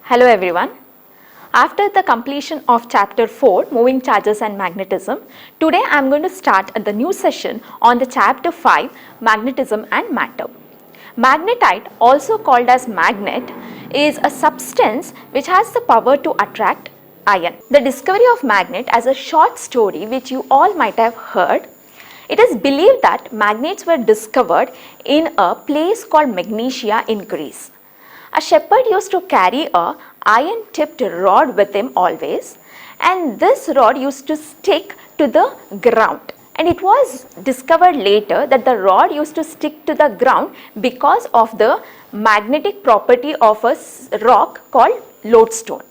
Hello everyone. After the completion of chapter 4 moving charges and magnetism, today I am going to start the new session on the chapter 5 magnetism and matter. Magnetite, also called as magnet, is a substance which has the power to attract iron. The discovery of magnet as a short story which you all might have heard. It is believed that magnets were discovered in a place called Magnesia in Greece. A shepherd used to carry a iron tipped rod with him always, and this rod used to stick to the ground, and it was discovered later that the rod used to stick to the ground because of the magnetic property of a rock called lodestone.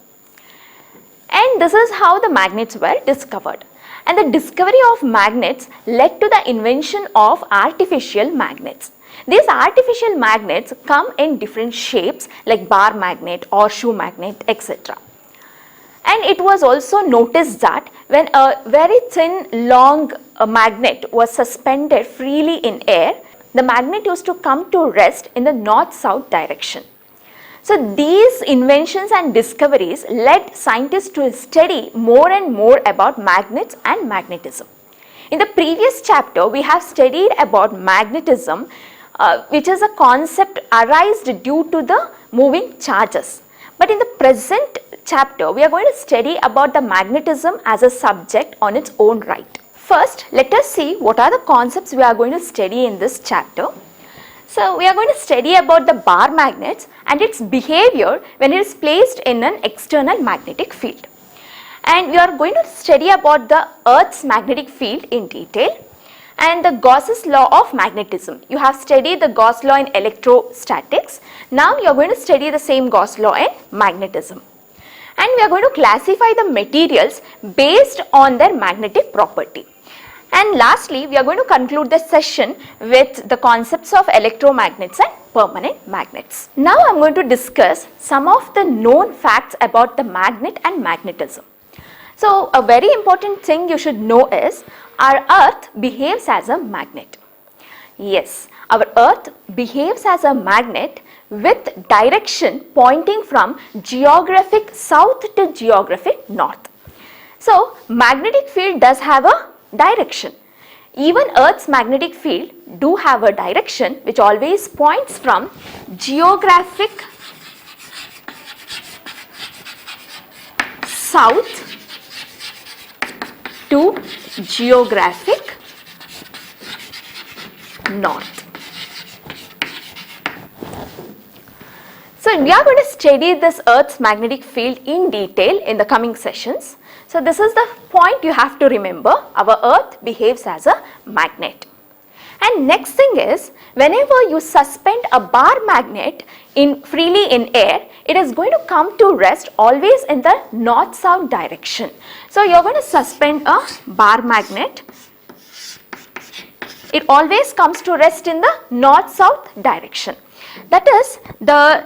And this is how the magnets were discovered. And the discovery of magnets led to the invention of artificial magnets. These artificial magnets come in different shapes like bar magnet, horseshoe magnet, etc. And it was also noticed that when a very thin long magnet was suspended freely in air, the magnet used to come to rest in the north-south direction. So these inventions and discoveries led scientists to study more and more about magnets and magnetism. In the previous chapter, we have studied about magnetism, which is a concept arised due to the moving charges. But in the present chapter, we are going to study about the magnetism as a subject on its own right. First, let us see what are the concepts we are going to study in this chapter. So we are going to study about the bar magnets and its behavior when it is placed in an external magnetic field. And we are going to study about the Earth's magnetic field in detail and the Gauss's law of magnetism. You have studied the Gauss law in electrostatics. Now you are going to study the same Gauss law in magnetism. And we are going to classify the materials based on their magnetic property. And lastly, we are going to conclude the session with the concepts of electromagnets and permanent magnets. Now I am going to discuss some of the known facts about the magnet and magnetism. So a very important thing you should know is our Earth behaves as a magnet. Yes, our Earth behaves as a magnet with direction pointing from geographic south to geographic north. So magnetic field does have a direction. Even Earth's magnetic field do have a direction which always points from geographic south to geographic north. So we are going to study this Earth's magnetic field in detail in the coming sessions. So this is the point you have to remember. Our Earth behaves as a magnet. And next thing is, whenever you suspend a bar magnet freely in air, it is going to come to rest always in the north-south direction. So you are going to suspend a bar magnet. It always comes to rest in the north-south direction. That is the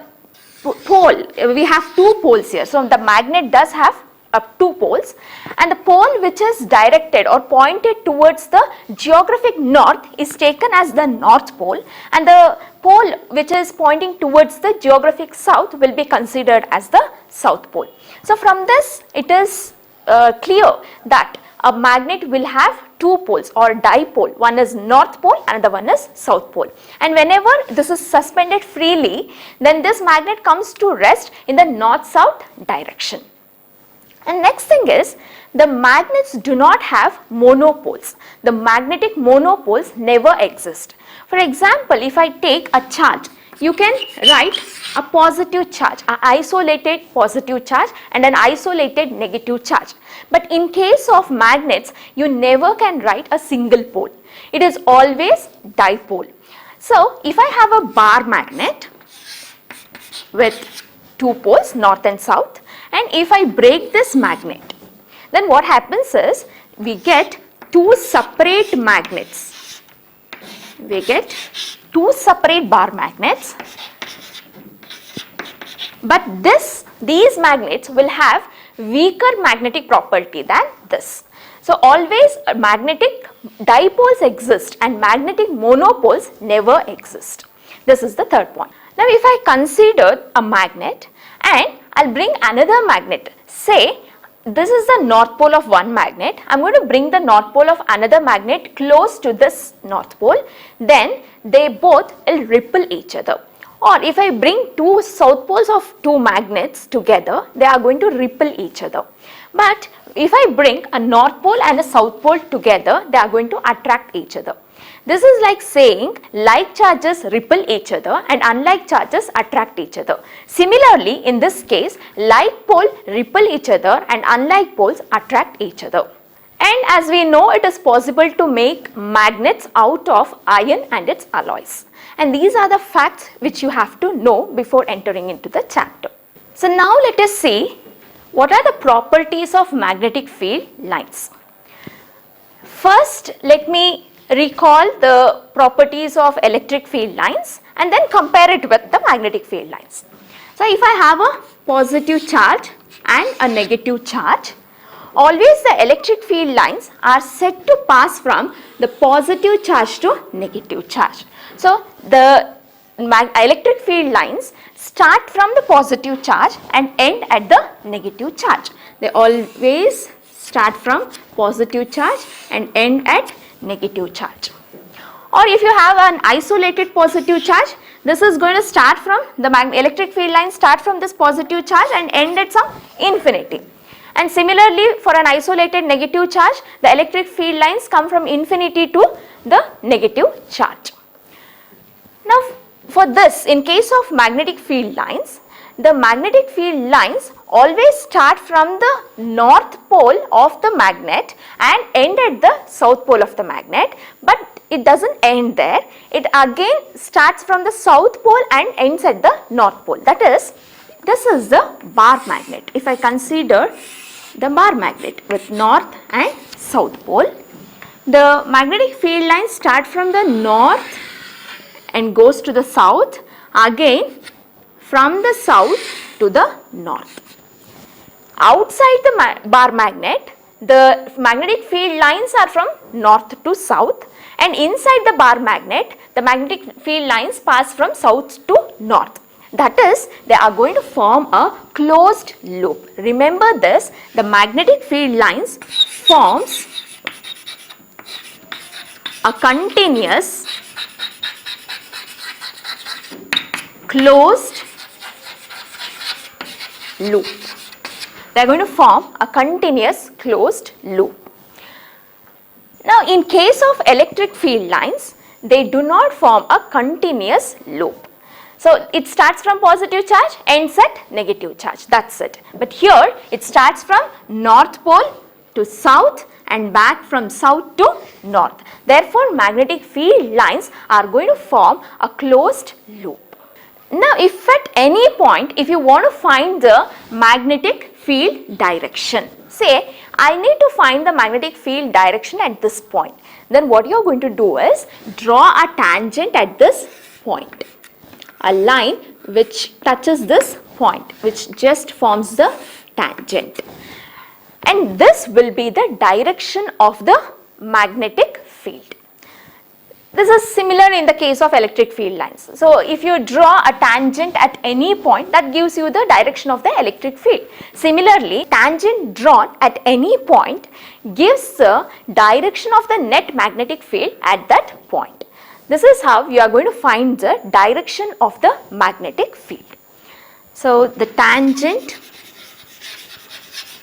pole. We have two poles here. So the magnet does have two poles, and the pole which is directed or pointed towards the geographic north is taken as the north pole, and the pole which is pointing towards the geographic south will be considered as the south pole. So from this it is clear that a magnet will have two poles or dipole. One is north pole, another one is south pole, and whenever this is suspended freely, then this magnet comes to rest in the north-south direction. And next thing is, the magnets do not have monopoles. The magnetic monopoles never exist. For example, if I take a charge, you can write a positive charge, an isolated positive charge and an isolated negative charge. But in case of magnets, you never can write a single pole. It is always dipole. So if I have a bar magnet with two poles, north and south, and if I break this magnet, then what happens is we get two separate magnets. We get two separate bar magnets, but these magnets will have weaker magnetic property than this. So always magnetic dipoles exist and magnetic monopoles never exist. This is the third point. Now if I consider a magnet and I'll bring another magnet. Say this is the north pole of one magnet. I'm going to bring the north pole of another magnet close to this north pole. Then they both will repel each other. Or if I bring two south poles of two magnets together, they are going to repel each other. But if I bring a north pole and a south pole together, they are going to attract each other. This is like saying like charges repel each other and unlike charges attract each other. Similarly, in this case, like pole repel each other and unlike poles attract each other. And as we know, it is possible to make magnets out of iron and its alloys. And these are the facts which you have to know before entering into the chapter. So now let us see what are the properties of magnetic field lines. First, let me recall the properties of electric field lines and then compare it with the magnetic field lines. So if I have a positive charge and a negative charge, always the electric field lines are set to pass from the positive charge to negative charge. So the electric field lines start from the positive charge and end at the negative charge. They always start from positive charge and end at negative charge. Or if you have an isolated positive charge, this is going to start from the electric field lines start from this positive charge and end at some infinity. And similarly, for an isolated negative charge, the electric field lines come from infinity to the negative charge. Now, for this, in case of magnetic field lines, the magnetic field lines always start from the north pole of the magnet and end at the south pole of the magnet, but it doesn't end there. It again starts from the south pole and ends at the north pole. That is, this is the bar magnet. If I consider the bar magnet with north and south pole, the magnetic field lines start from the north and goes to the south, again from the south to the north. Outside the bar magnet, the magnetic field lines are from north to south, and inside the bar magnet, the magnetic field lines pass from south to north. That is, they are going to form a closed loop. Remember this, the magnetic field lines forms a continuous closed loop. They are going to form a continuous closed loop. Now, in case of electric field lines, they do not form a continuous loop. So, it starts from positive charge, ends at negative charge, that's it. But here, it starts from north pole to south and back from south to north. Therefore, magnetic field lines are going to form a closed loop. Now, if at any point, if you want to find the magnetic field direction, say I need to find the magnetic field direction at this point, then what you are going to do is draw a tangent at this point, a line which touches this point, which just forms the tangent, and this will be the direction of the magnetic field. This is similar in the case of electric field lines. So, if you draw a tangent at any point, that gives you the direction of the electric field. Similarly, tangent drawn at any point gives the direction of the net magnetic field at that point. This is how you are going to find the direction of the magnetic field. So, the tangent,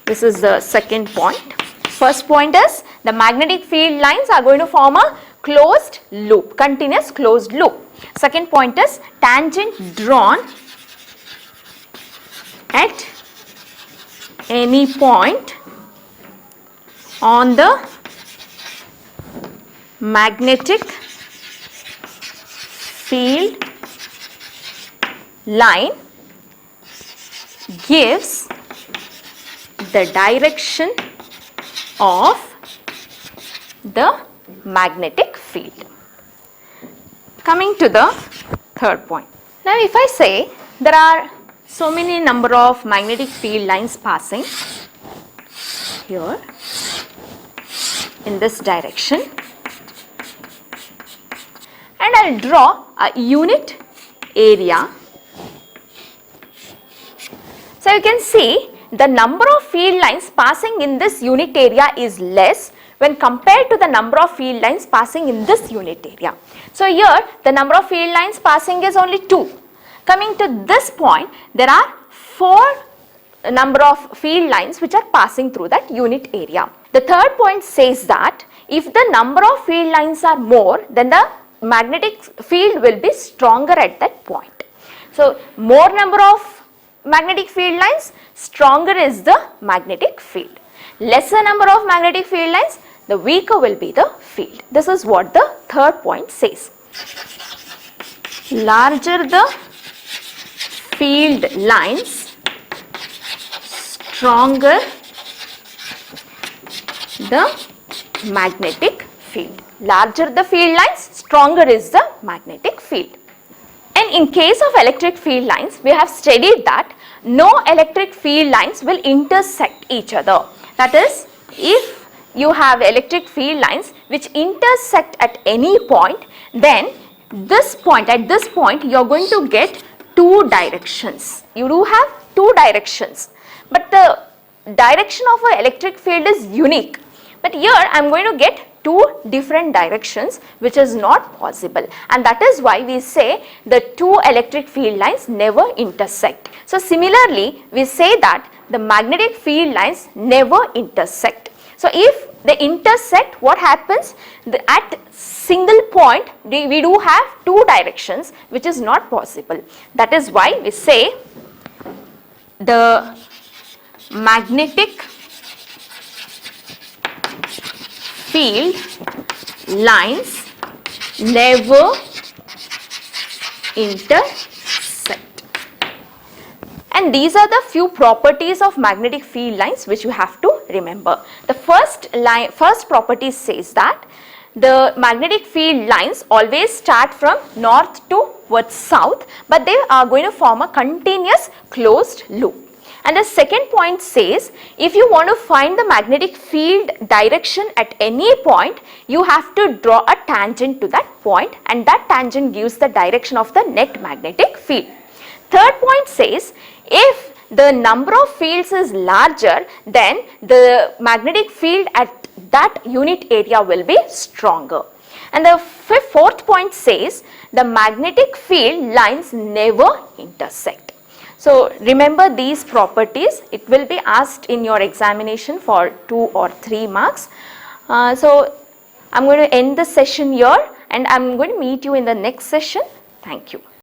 this is the second point. First point is the magnetic field lines are going to form a closed loop, continuous closed loop. Second point is tangent drawn at any point on the magnetic field line gives the direction of the magnetic field. Coming to the third point. Now, if I say there are so many number of magnetic field lines passing here in this direction, and I will draw a unit area. So you can see the number of field lines passing in this unit area is less when compared to the number of field lines passing in this unit area. So here the number of field lines passing is only 2. Coming to this point, there are 4 number of field lines which are passing through that unit area. The third point says that if the number of field lines are more, then the magnetic field will be stronger at that point. So more number of magnetic field lines, stronger is the magnetic field. Lesser number of magnetic field lines, the weaker will be the field. This is what the third point says. Larger the field lines, stronger the magnetic field. Larger the field lines, stronger is the magnetic field. And in case of electric field lines, we have studied that no electric field lines will intersect each other. That is, if you have electric field lines which intersect at any point, then at this point you are going to get 2 directions. You do have 2 directions, but the direction of an electric field is unique. But here I am going to get 2 different directions, which is not possible, and that is why we say the 2 electric field lines never intersect. So similarly, we say that the magnetic field lines never intersect. So if they intersect, what happens? At single point we do have 2 directions, which is not possible. That is why we say the magnetic field lines never intersect. And these are the few properties of magnetic field lines which you have to remember. The first property says that the magnetic field lines always start from north towards south, but they are going to form a continuous closed loop. And the second point says, if you want to find the magnetic field direction at any point, you have to draw a tangent to that point, and that tangent gives the direction of the net magnetic field. Third point says, if the number of fields is larger, then the magnetic field at that unit area will be stronger. And the fourth point says, the magnetic field lines never intersect. So remember these properties. It will be asked in your examination for 2 or 3 marks. So I am going to end the session here, and I am going to meet you in the next session. Thank you.